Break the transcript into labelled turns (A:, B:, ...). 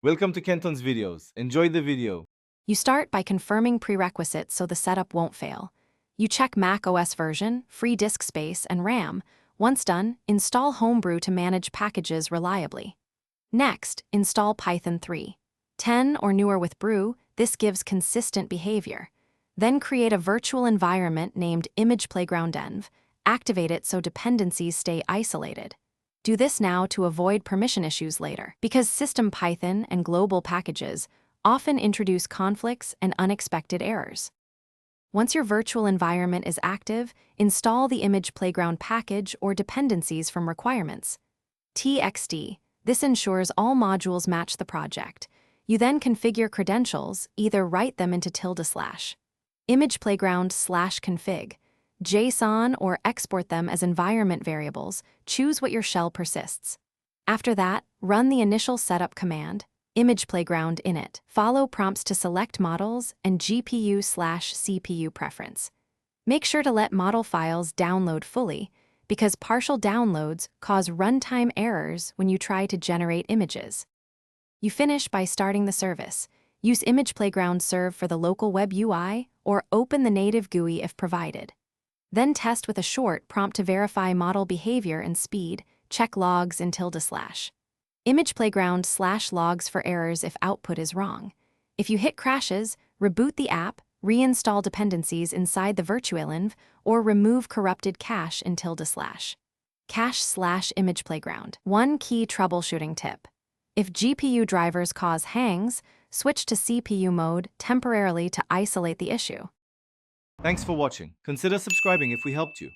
A: Welcome to Kenton's videos. Enjoy the video.
B: You start by confirming prerequisites so the setup won't fail. You check Mac OS version, free disk space, and RAM. Once done, install Homebrew to manage packages reliably. Next, install Python 3. 10 or newer with Brew, this gives consistent behavior. Then create a virtual environment named Image Playground Env. Activate it so dependencies stay isolated. Do this now to avoid permission issues later, because system Python and global packages often introduce conflicts and unexpected errors. Once your virtual environment is active, install the Image Playground package or dependencies from requirements. TXT. This ensures all modules match the project. You then configure credentials, either write them into /. Image Playground /config. JSON or export them as environment variables. Choose what your shell persists. After that, run the initial setup command, Image Playground init. Follow prompts to select models and GPU/CPU preference. Make sure to let model files download fully, because partial downloads cause runtime errors when you try to generate images. You finish by starting the service. Use Image Playground Serve for the local web UI or open the native GUI if provided. Then test with a short prompt to verify model behavior and speed. Check logs in /. Image Playground /logs for errors if output is wrong. If you hit crashes, reboot the app, reinstall dependencies inside the virtual env, or remove corrupted cache in /. Cache/Image Playground. One key troubleshooting tip. If GPU drivers cause hangs, switch to CPU mode temporarily to isolate the issue.
A: Thanks for watching. Consider subscribing if we helped you.